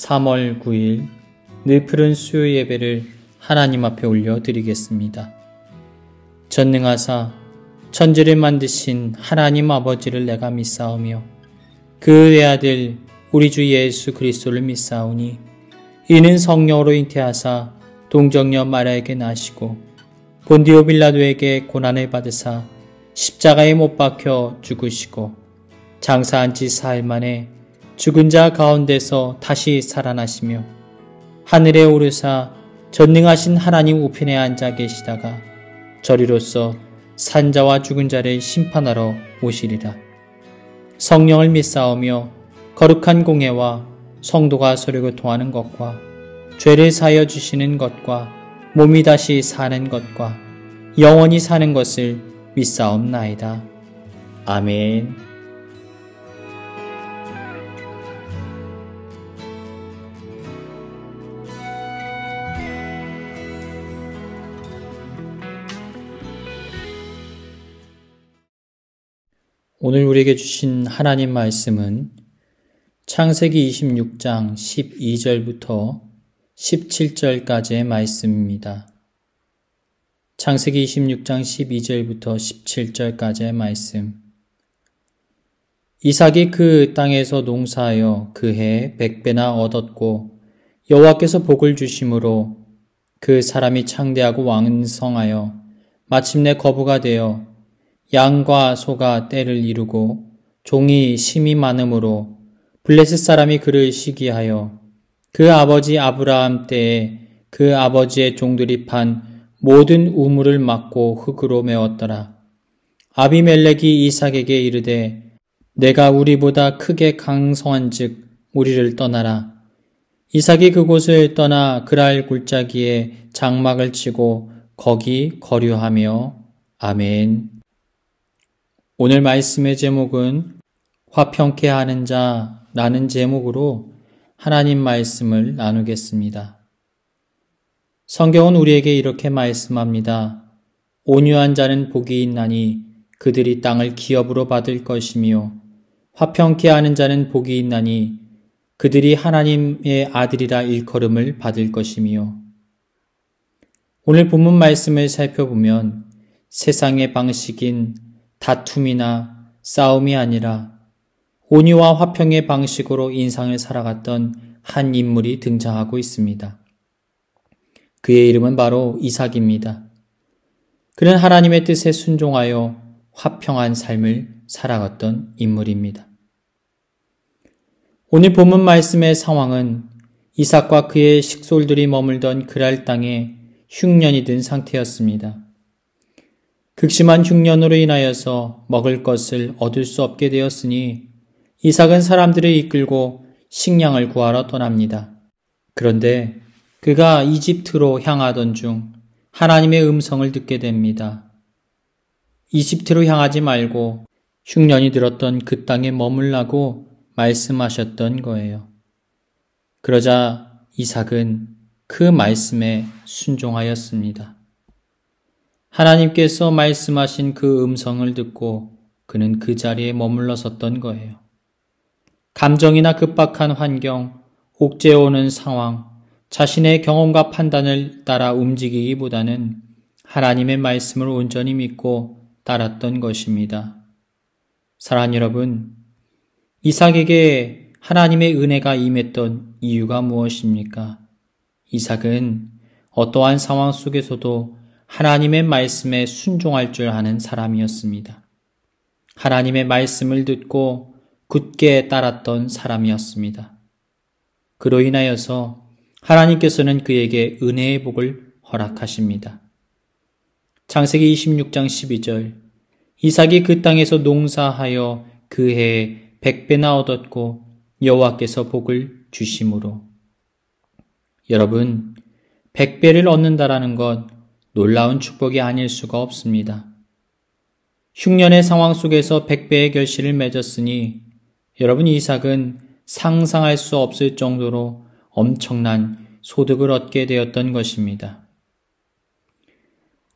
3월 9일 늘푸른 수요 예배를 하나님 앞에 올려드리겠습니다. 전능하사 천지를 만드신 하나님 아버지를 내가 믿사오며 그 외아들 우리 주 예수 그리스도를 믿사오니 이는 성령으로 잉태하사 동정녀 마리아에게 나시고 본디오 빌라도에게 고난을 받으사 십자가에 못 박혀 죽으시고 장사한 지 사흘 만에 죽은 자 가운데서 다시 살아나시며 하늘에 오르사 전능하신 하나님 우편에 앉아 계시다가 저리로서 산자와 죽은 자를 심판하러 오시리라. 성령을 믿사오며 거룩한 공예와 성도가 서로 교통하는 것과 죄를 사하여 주시는 것과 몸이 다시 사는 것과 영원히 사는 것을 믿사옵나이다. 아멘. 오늘 우리에게 주신 하나님 말씀은 창세기 26장 12절부터 17절까지의 말씀입니다. 창세기 26장 12절부터 17절까지의 말씀. 이삭이 그 땅에서 농사하여 그 해에 100배나 얻었고 여호와께서 복을 주심으로 그 사람이 창대하고 왕성하여 마침내 거부가 되어 양과 소가 떼를 이루고 종이 심이 많음으로 블레셋 사람이 그를 시기하여 그 아버지 아브라함 때에 그 아버지의 종들이 판 모든 우물을 막고 흙으로 메웠더라. 아비멜렉이 이삭에게 이르되 내가 우리보다 크게 강성한즉 우리를 떠나라. 이삭이 그곳을 떠나 그랄 골짜기에 장막을 치고 거기 거류하며 아멘. 오늘 말씀의 제목은 화평케 하는 자라는 제목으로 하나님 말씀을 나누겠습니다. 성경은 우리에게 이렇게 말씀합니다. 온유한 자는 복이 있나니 그들이 땅을 기업으로 받을 것이며 화평케 하는 자는 복이 있나니 그들이 하나님의 아들이라 일컬음을 받을 것이며. 오늘 본문 말씀을 살펴보면 세상의 방식인 다툼이나 싸움이 아니라 온유와 화평의 방식으로 인생을 살아갔던 한 인물이 등장하고 있습니다. 그의 이름은 바로 이삭입니다. 그는 하나님의 뜻에 순종하여 화평한 삶을 살아갔던 인물입니다. 오늘 본문 말씀의 상황은 이삭과 그의 식솔들이 머물던 그랄 땅에 흉년이 든 상태였습니다. 극심한 흉년으로 인하여서 먹을 것을 얻을 수 없게 되었으니 이삭은 사람들을 이끌고 식량을 구하러 떠납니다. 그런데 그가 이집트로 향하던 중 하나님의 음성을 듣게 됩니다. 이집트로 향하지 말고 흉년이 들었던 그 땅에 머물라고 말씀하셨던 거예요. 그러자 이삭은 그 말씀에 순종하였습니다. 하나님께서 말씀하신 그 음성을 듣고 그는 그 자리에 머물러 섰던 거예요. 감정이나 급박한 환경, 옥죄어오는 상황, 자신의 경험과 판단을 따라 움직이기보다는 하나님의 말씀을 온전히 믿고 따랐던 것입니다. 사랑하는 여러분, 이삭에게 하나님의 은혜가 임했던 이유가 무엇입니까? 이삭은 어떠한 상황 속에서도 하나님의 말씀에 순종할 줄 아는 사람이었습니다. 하나님의 말씀을 듣고 굳게 따랐던 사람이었습니다. 그로 인하여서 하나님께서는 그에게 은혜의 복을 허락하십니다. 창세기 26장 12절 이삭이 그 땅에서 농사하여 그 해에 100배나 얻었고 여호와께서 복을 주심으로. 여러분, 100배를 얻는다라는 것 놀라운 축복이 아닐 수가 없습니다. 흉년의 상황 속에서 100배의 결실을 맺었으니 여러분 이삭은 상상할 수 없을 정도로 엄청난 소득을 얻게 되었던 것입니다.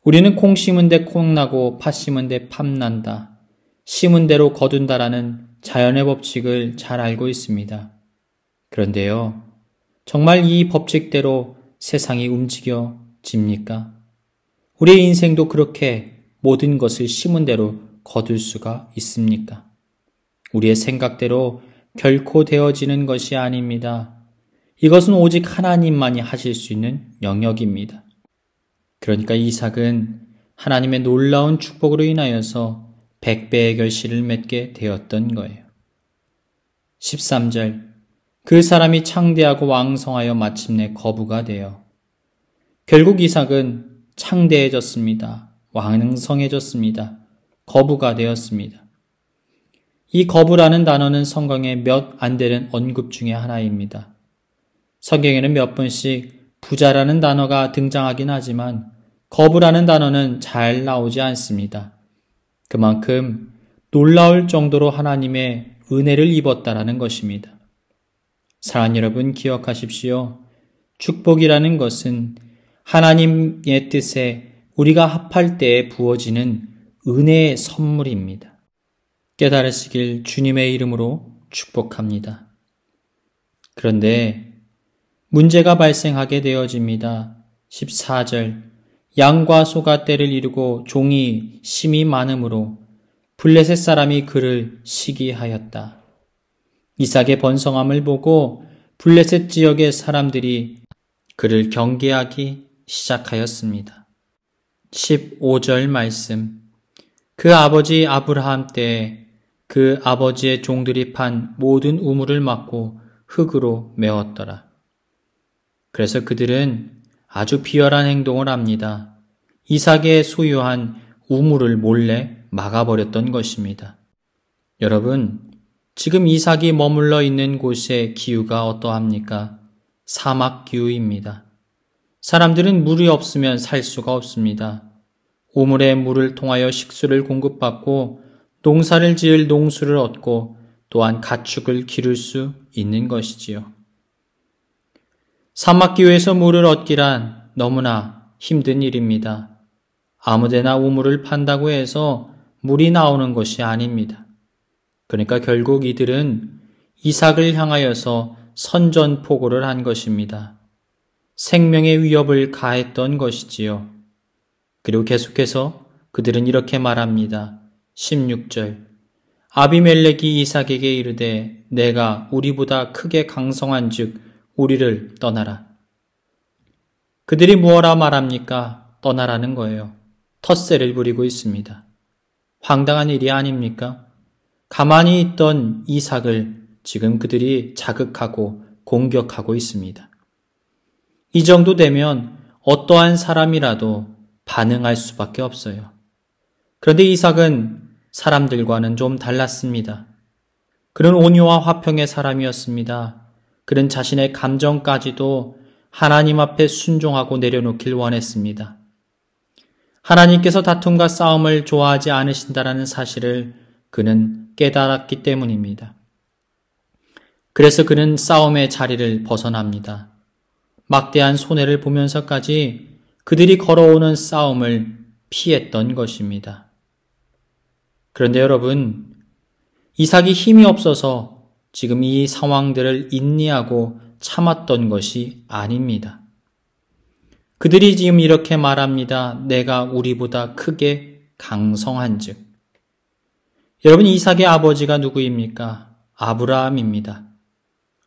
우리는 콩 심은 데 콩 나고 팥 심은 데 팥 난다. 심은 대로 거둔다라는 자연의 법칙을 잘 알고 있습니다. 그런데요, 정말 이 법칙대로 세상이 움직여집니까? 우리의 인생도 그렇게 모든 것을 심은 대로 거둘 수가 있습니까? 우리의 생각대로 결코 되어지는 것이 아닙니다. 이것은 오직 하나님만이 하실 수 있는 영역입니다. 그러니까 이삭은 하나님의 놀라운 축복으로 인하여서 100배의 결실을 맺게 되었던 거예요. 13절, 그 사람이 창대하고 왕성하여 마침내 거부가 되어. 결국 이삭은 창대해졌습니다. 왕성해졌습니다. 거부가 되었습니다. 이 거부라는 단어는 성경에 몇 안 되는 언급 중에 하나입니다. 성경에는 몇 번씩 부자라는 단어가 등장하긴 하지만 거부라는 단어는 잘 나오지 않습니다. 그만큼 놀라울 정도로 하나님의 은혜를 입었다라는 것입니다. 사랑하는 여러분, 기억하십시오. 축복이라는 것은 하나님의 뜻에 우리가 합할 때에 부어지는 은혜의 선물입니다. 깨달으시길 주님의 이름으로 축복합니다. 그런데 문제가 발생하게 되어집니다. 14절, 양과 소가 때를 이루고 종이 심이 많음으로 블레셋 사람이 그를 시기하였다. 이삭의 번성함을 보고 블레셋 지역의 사람들이 그를 경계하기 시작하였습니다. 15절 말씀, 그 아버지 아브라함 때에 그 아버지의 종들이 판 모든 우물을 막고 흙으로 메웠더라. 그래서 그들은 아주 비열한 행동을 합니다. 이삭의 소유한 우물을 몰래 막아버렸던 것입니다. 여러분, 지금 이삭이 머물러 있는 곳의 기후가 어떠합니까? 사막 기후입니다. 사람들은 물이 없으면 살 수가 없습니다. 우물에 물을 통하여 식수를 공급받고 농사를 지을 농수를 얻고 또한 가축을 기를 수 있는 것이지요. 사막기후에서 물을 얻기란 너무나 힘든 일입니다. 아무데나 우물을 판다고 해서 물이 나오는 것이 아닙니다. 그러니까 결국 이들은 이삭을 향하여서 선전포고를 한 것입니다. 생명의 위협을 가했던 것이지요. 그리고 계속해서 그들은 이렇게 말합니다. 16절, 아비멜렉이 이삭에게 이르되 내가 우리보다 크게 강성한 즉 우리를 떠나라. 그들이 무엇라 말합니까? 떠나라는 거예요. 텃세를 부리고 있습니다. 황당한 일이 아닙니까? 가만히 있던 이삭을 지금 그들이 자극하고 공격하고 있습니다. 이 정도 되면 어떠한 사람이라도 반응할 수밖에 없어요. 그런데 이삭은 사람들과는 좀 달랐습니다. 그는 온유와 화평의 사람이었습니다. 그는 자신의 감정까지도 하나님 앞에 순종하고 내려놓길 원했습니다. 하나님께서 다툼과 싸움을 좋아하지 않으신다라는 사실을 그는 깨달았기 때문입니다. 그래서 그는 싸움의 자리를 벗어납니다. 막대한 손해를 보면서까지 그들이 걸어오는 싸움을 피했던 것입니다. 그런데 여러분, 이삭이 힘이 없어서 지금 이 상황들을 인내하고 참았던 것이 아닙니다. 그들이 지금 이렇게 말합니다. 내가 우리보다 크게 강성한즉. 여러분, 이삭의 아버지가 누구입니까? 아브라함입니다.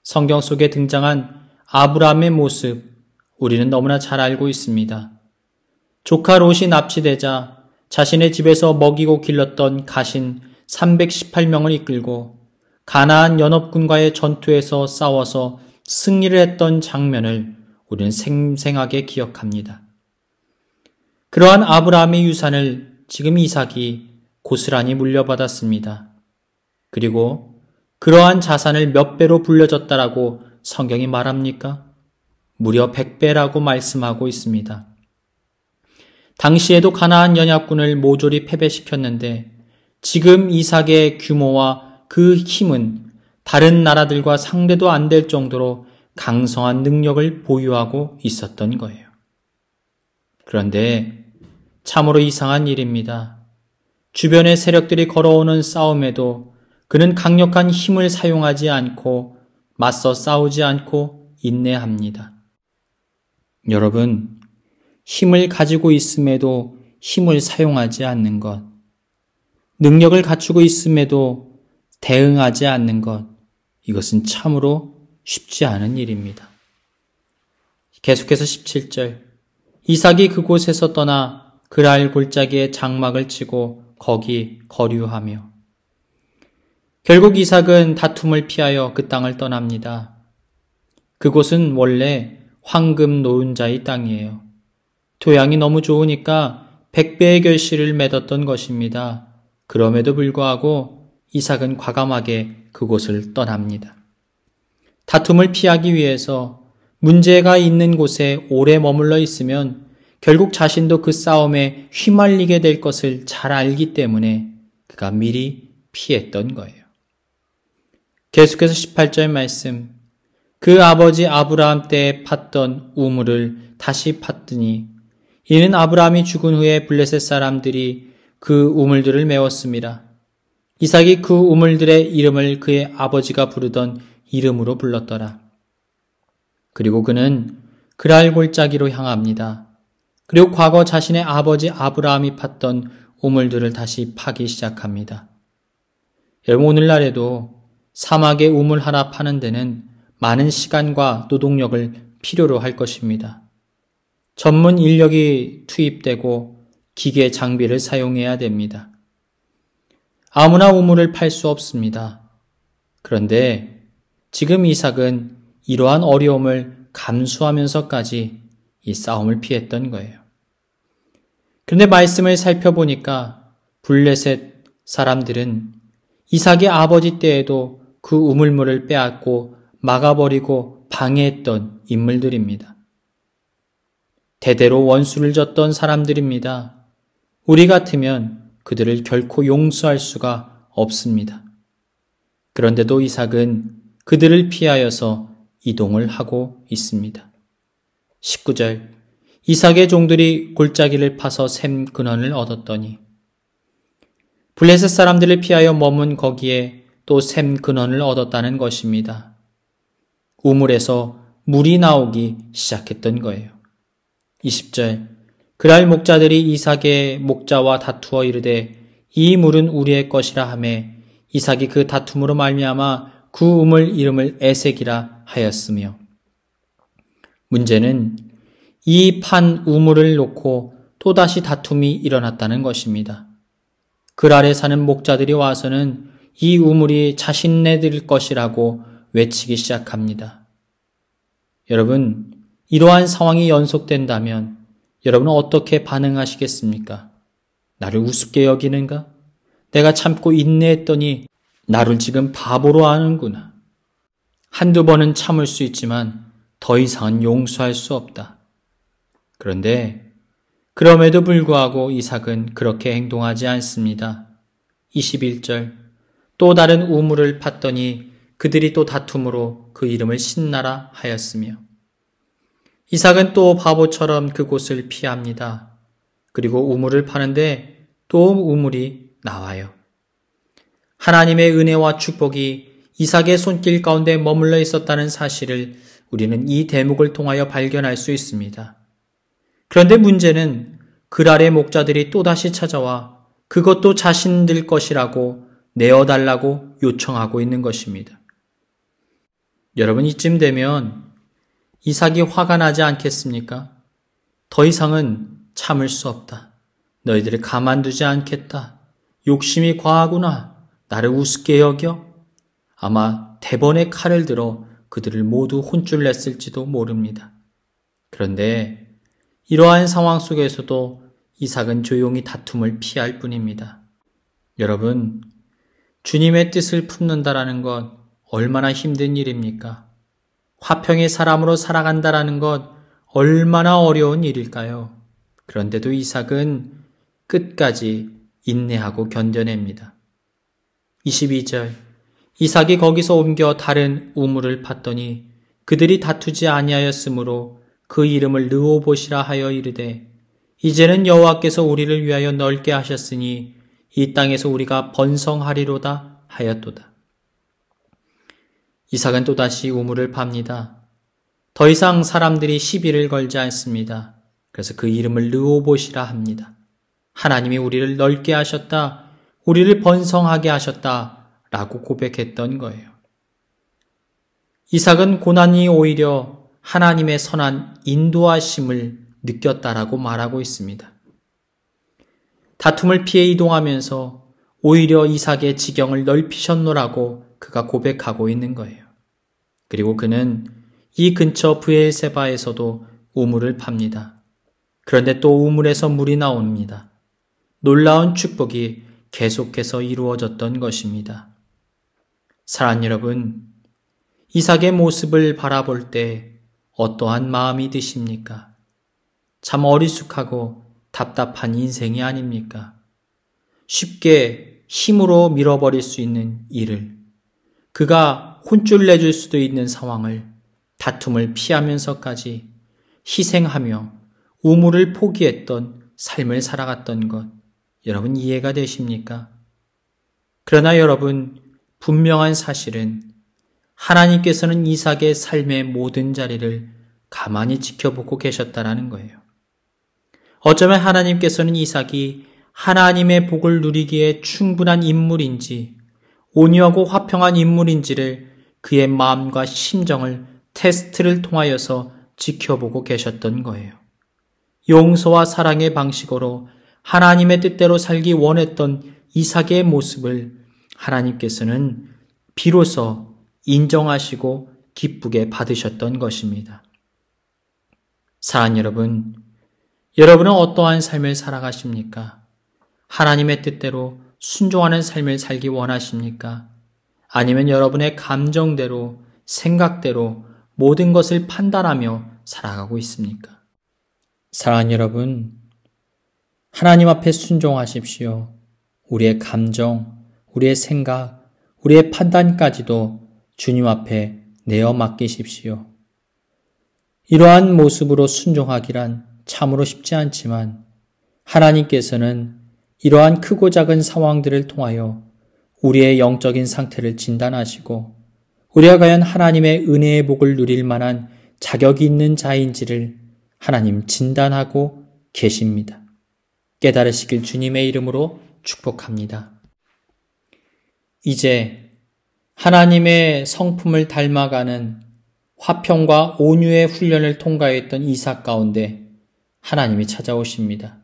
성경 속에 등장한 아브라함의 모습, 우리는 너무나 잘 알고 있습니다. 조카 롯이 납치되자 자신의 집에서 먹이고 길렀던 가신 318명을 이끌고 가나안 연합군과의 전투에서 싸워서 승리를 했던 장면을 우리는 생생하게 기억합니다. 그러한 아브라함의 유산을 지금 이삭이 고스란히 물려받았습니다. 그리고 그러한 자산을 몇 배로 불려졌다라고 성경이 말합니까? 무려 100배라고 말씀하고 있습니다. 당시에도 가나안 연합군을 모조리 패배시켰는데 지금 이삭의 규모와 그 힘은 다른 나라들과 상대도 안 될 정도로 강성한 능력을 보유하고 있었던 거예요. 그런데 참으로 이상한 일입니다. 주변의 세력들이 걸어오는 싸움에도 그는 강력한 힘을 사용하지 않고 맞서 싸우지 않고 인내합니다. 여러분, 힘을 가지고 있음에도 힘을 사용하지 않는 것, 능력을 갖추고 있음에도 대응하지 않는 것, 이것은 참으로 쉽지 않은 일입니다. 계속해서 17절, 이삭이 그곳에서 떠나 그랄 골짜기에 장막을 치고 거기 거류하며. 결국 이삭은 다툼을 피하여 그 땅을 떠납니다. 그곳은 원래 황금 노른자의 땅이에요. 토양이 너무 좋으니까 100배의 결실을 맺었던 것입니다. 그럼에도 불구하고 이삭은 과감하게 그곳을 떠납니다. 다툼을 피하기 위해서 문제가 있는 곳에 오래 머물러 있으면 결국 자신도 그 싸움에 휘말리게 될 것을 잘 알기 때문에 그가 미리 피했던 거예요. 계속해서 18절 말씀, 그 아버지 아브라함 때에 팠던 우물을 다시 팠더니 이는 아브라함이 죽은 후에 블레셋 사람들이 그 우물들을 메웠습니다. 이삭이 그 우물들의 이름을 그의 아버지가 부르던 이름으로 불렀더라. 그리고 그는 그랄 골짜기로 향합니다. 그리고 과거 자신의 아버지 아브라함이 팠던 우물들을 다시 파기 시작합니다. 여러분, 오늘날에도 사막에 우물 하나 파는 데는 많은 시간과 노동력을 필요로 할 것입니다. 전문 인력이 투입되고 기계 장비를 사용해야 됩니다. 아무나 우물을 팔 수 없습니다. 그런데 지금 이삭은 이러한 어려움을 감수하면서까지 이 싸움을 피했던 거예요. 그런데 말씀을 살펴보니까 블레셋 사람들은 이삭의 아버지 때에도 그 우물물을 빼앗고 막아버리고 방해했던 인물들입니다. 대대로 원수를 졌던 사람들입니다. 우리 같으면 그들을 결코 용서할 수가 없습니다. 그런데도 이삭은 그들을 피하여서 이동을 하고 있습니다. 19절, 이삭의 종들이 골짜기를 파서 샘 근원을 얻었더니. 블레셋 사람들을 피하여 머문 거기에 또 샘 근원을 얻었다는 것입니다. 우물에서 물이 나오기 시작했던 거예요. 20절, 그랄 목자들이 이삭의 목자와 다투어 이르되 이 물은 우리의 것이라 하매 이삭이 그 다툼으로 말미암아 그 우물 이름을 에색이라 하였으며. 문제는 이 판 우물을 놓고 또다시 다툼이 일어났다는 것입니다. 그랄에 사는 목자들이 와서는 이 우물이 자신네들 것이라고 외치기 시작합니다. 여러분, 이러한 상황이 연속된다면 여러분은 어떻게 반응하시겠습니까? 나를 우습게 여기는가? 내가 참고 인내했더니 나를 지금 바보로 하는구나. 한두 번은 참을 수 있지만 더 이상은 용서할 수 없다. 그런데 그럼에도 불구하고 이삭은 그렇게 행동하지 않습니다. 21절, 또 다른 우물을 팠더니 그들이 또 다툼으로 그 이름을 신나라 하였으며. 이삭은 또 바보처럼 그곳을 피합니다. 그리고 우물을 파는데 또 우물이 나와요. 하나님의 은혜와 축복이 이삭의 손길 가운데 머물러 있었다는 사실을 우리는 이 대목을 통하여 발견할 수 있습니다. 그런데 문제는 그랄의 목자들이 또다시 찾아와 그것도 자신들 것이라고 내어달라고 요청하고 있는 것입니다. 여러분, 이쯤 되면 이삭이 화가 나지 않겠습니까? 더 이상은 참을 수 없다. 너희들을 가만두지 않겠다. 욕심이 과하구나. 나를 우습게 여겨? 아마 대번에 칼을 들어 그들을 모두 혼쭐 냈을지도 모릅니다. 그런데 이러한 상황 속에서도 이삭은 조용히 다툼을 피할 뿐입니다. 여러분, 주님의 뜻을 품는다라는 것 얼마나 힘든 일입니까? 화평의 사람으로 살아간다라는 것 얼마나 어려운 일일까요? 그런데도 이삭은 끝까지 인내하고 견뎌냅니다. 22절, 이삭이 거기서 옮겨 다른 우물을 팠더니 그들이 다투지 아니하였으므로 그 이름을 르호봇이라 하여 이르되 이제는 여호와께서 우리를 위하여 넓게 하셨으니 이 땅에서 우리가 번성하리로다 하였도다. 이삭은 또다시 우물을 팝니다. 더 이상 사람들이 시비를 걸지 않습니다. 그래서 그 이름을 르호봇이라 합니다. 하나님이 우리를 넓게 하셨다, 우리를 번성하게 하셨다 라고 고백했던 거예요. 이삭은 고난이 오히려 하나님의 선한 인도하심을 느꼈다라고 말하고 있습니다. 다툼을 피해 이동하면서 오히려 이삭의 지경을 넓히셨노라고 그가 고백하고 있는 거예요. 그리고 그는 이 근처 브엘세바에서도 우물을 팝니다. 그런데 또 우물에서 물이 나옵니다. 놀라운 축복이 계속해서 이루어졌던 것입니다. 사랑하는 여러분, 이삭의 모습을 바라볼 때 어떠한 마음이 드십니까? 참 어리숙하고 답답한 인생이 아닙니까? 쉽게 힘으로 밀어버릴 수 있는 일을, 그가 혼쭐 내줄 수도 있는 상황을 다툼을 피하면서까지 희생하며 우물을 포기했던 삶을 살아갔던 것, 여러분 이해가 되십니까? 그러나 여러분, 분명한 사실은 하나님께서는 이삭의 삶의 모든 자리를 가만히 지켜보고 계셨다라는 거예요. 어쩌면 하나님께서는 이삭이 하나님의 복을 누리기에 충분한 인물인지, 온유하고 화평한 인물인지를 그의 마음과 심정을 테스트를 통하여서 지켜보고 계셨던 거예요. 용서와 사랑의 방식으로 하나님의 뜻대로 살기 원했던 이삭의 모습을 하나님께서는 비로소 인정하시고 기쁘게 받으셨던 것입니다. 사랑하는 여러분, 여러분은 어떠한 삶을 살아가십니까? 하나님의 뜻대로 순종하는 삶을 살기 원하십니까? 아니면 여러분의 감정대로, 생각대로 모든 것을 판단하며 살아가고 있습니까? 사랑하는 여러분, 하나님 앞에 순종하십시오. 우리의 감정, 우리의 생각, 우리의 판단까지도 주님 앞에 내어 맡기십시오. 이러한 모습으로 순종하기란 참으로 쉽지 않지만 하나님께서는 이러한 크고 작은 상황들을 통하여 우리의 영적인 상태를 진단하시고 우리가 과연 하나님의 은혜의 복을 누릴 만한 자격이 있는 자인지를 하나님 진단하고 계십니다. 깨달으시길 주님의 이름으로 축복합니다. 이제 하나님의 성품을 닮아가는 화평과 온유의 훈련을 통과했던 이삭 가운데 하나님이 찾아오십니다.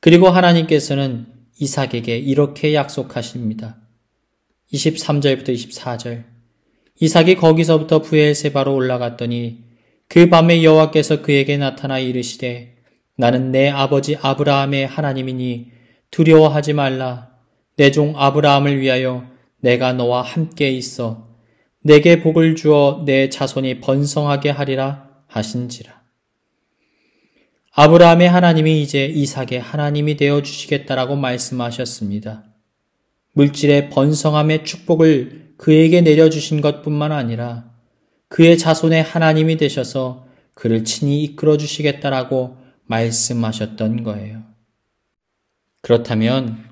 그리고 하나님께서는 이삭에게 이렇게 약속하십니다. 23절부터 24절. 이삭이 거기서부터 브엘세바로 올라갔더니 그 밤에 여호와께서 그에게 나타나 이르시되 나는 내 아버지 아브라함의 하나님이니 두려워하지 말라. 내 종 아브라함을 위하여 내가 너와 함께 있어 내게 복을 주어 내 자손이 번성하게 하리라 하신지라. 아브라함의 하나님이 이제 이삭의 하나님이 되어 주시겠다라고 말씀하셨습니다. 물질의 번성함의 축복을 그에게 내려주신 것뿐만 아니라 그의 자손의 하나님이 되셔서 그를 친히 이끌어 주시겠다라고 말씀하셨던 거예요. 그렇다면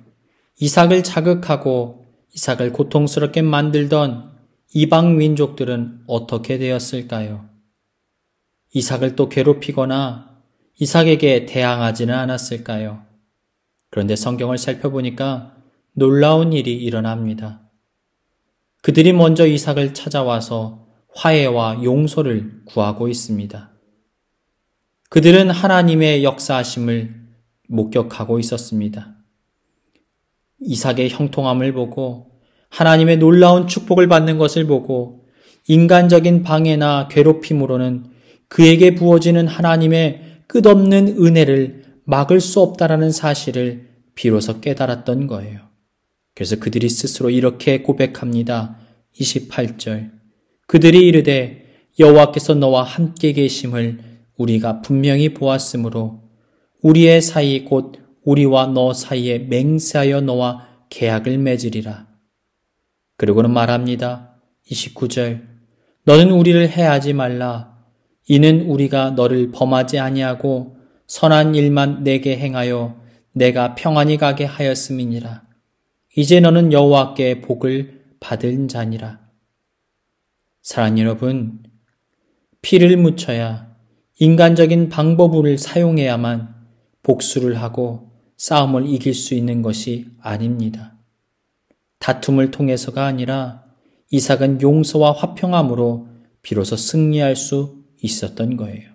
이삭을 자극하고 이삭을 고통스럽게 만들던 이방 민족들은 어떻게 되었을까요? 이삭을 또 괴롭히거나 이삭에게 대항하지는 않았을까요? 그런데 성경을 살펴보니까 놀라운 일이 일어납니다. 그들이 먼저 이삭을 찾아와서 화해와 용서를 구하고 있습니다. 그들은 하나님의 역사하심을 목격하고 있었습니다. 이삭의 형통함을 보고 하나님의 놀라운 축복을 받는 것을 보고 인간적인 방해나 괴롭힘으로는 그에게 부어지는 하나님의 끝없는 은혜를 막을 수 없다라는 사실을 비로소 깨달았던 거예요. 그래서 그들이 스스로 이렇게 고백합니다. 28절. 그들이 이르되 여호와께서 너와 함께 계심을 우리가 분명히 보았으므로 우리의 사이 곧 우리와 너 사이에 맹세하여 너와 계약을 맺으리라. 그리고는 말합니다. 29절. 너는 우리를 해하지 말라. 이는 우리가 너를 범하지 아니하고 선한 일만 내게 행하여 내가 평안히 가게 하였음이니라. 이제 너는 여호와께 복을 받은 자니라. 사랑하는 여러분, 피를 묻혀야 인간적인 방법을 사용해야만 복수를 하고 싸움을 이길 수 있는 것이 아닙니다. 다툼을 통해서가 아니라 이삭은 용서와 화평함으로 비로소 승리할 수 있었던 거예요.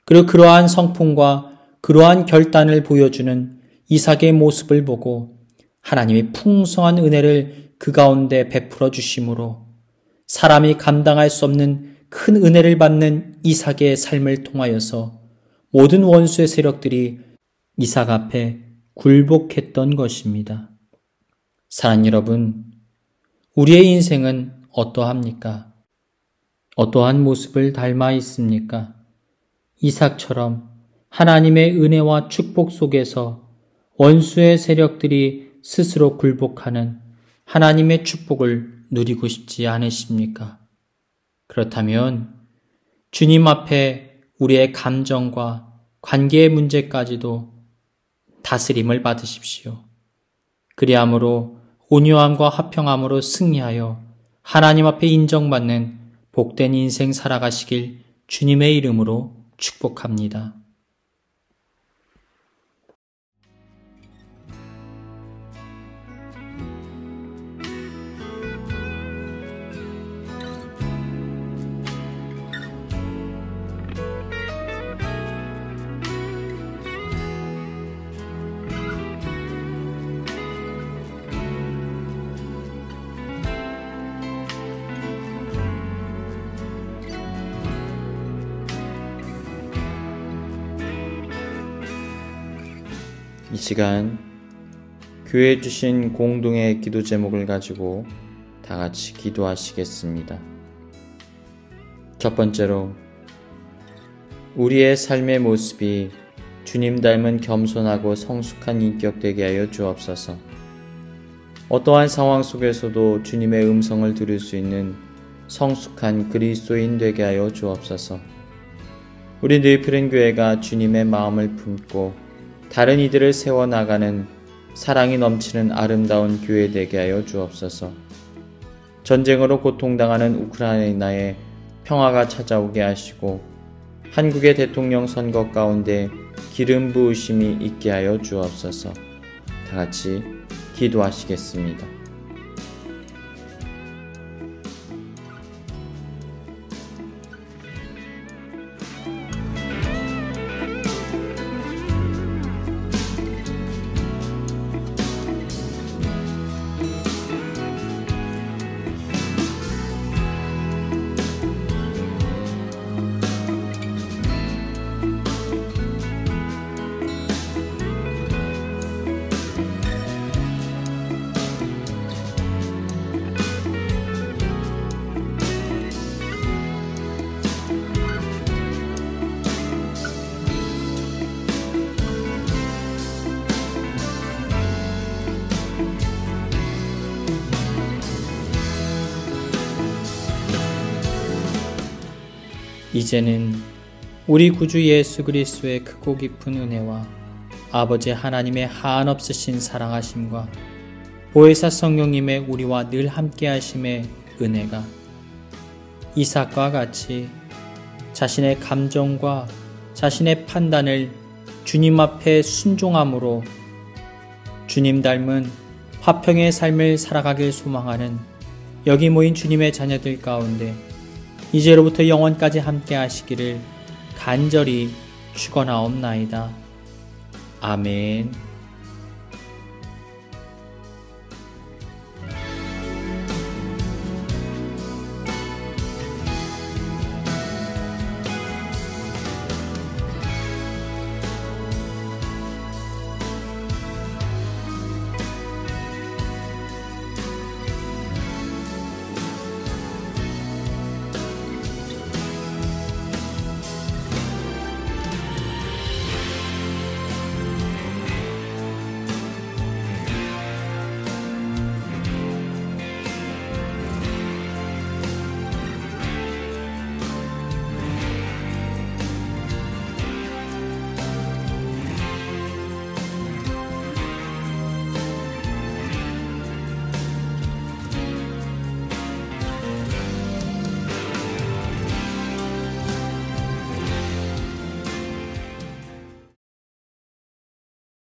그리고 그러한 성품과 그러한 결단을 보여주는 이삭의 모습을 보고 하나님이 풍성한 은혜를 그 가운데 베풀어 주심으로 사람이 감당할 수 없는 큰 은혜를 받는 이삭의 삶을 통하여서 모든 원수의 세력들이 이삭 앞에 굴복했던 것입니다. 사랑하는 여러분, 우리의 인생은 어떠합니까? 어떠한 모습을 닮아 있습니까? 이삭처럼 하나님의 은혜와 축복 속에서 원수의 세력들이 스스로 굴복하는 하나님의 축복을 누리고 싶지 않으십니까? 그렇다면 주님 앞에 우리의 감정과 관계의 문제까지도 다스림을 받으십시오. 그리함으로 온유함과 화평함으로 승리하여 하나님 앞에 인정받는 복된 인생 살아가시길 주님의 이름으로 축복합니다. 이 시간 교회에 주신 공동의 기도 제목을 가지고 다 같이 기도하시겠습니다. 첫 번째로 우리의 삶의 모습이 주님 닮은 겸손하고 성숙한 인격 되게 하여 주옵소서. 어떠한 상황 속에서도 주님의 음성을 들을 수 있는 성숙한 그리스도인 되게 하여 주옵소서. 우리 늘푸른 교회가 주님의 마음을 품고 다른 이들을 세워나가는 사랑이 넘치는 아름다운 교회 되게 하여 주옵소서. 전쟁으로 고통당하는 우크라이나에 평화가 찾아오게 하시고 한국의 대통령 선거 가운데 기름 부으심이 있게 하여 주옵소서. 다 같이 기도하시겠습니다. 이제는 우리 구주 예수 그리스도의 크고 깊은 은혜와 아버지 하나님의 한없으신 사랑하심과 보혜사 성령님의 우리와 늘 함께하심의 은혜가 이삭과 같이 자신의 감정과 자신의 판단을 주님 앞에 순종함으로 주님 닮은 화평의 삶을 살아가길 소망하는 여기 모인 주님의 자녀들 가운데 이제로부터 영원까지 함께 하시기를 간절히 축원하옵나이다. 아멘.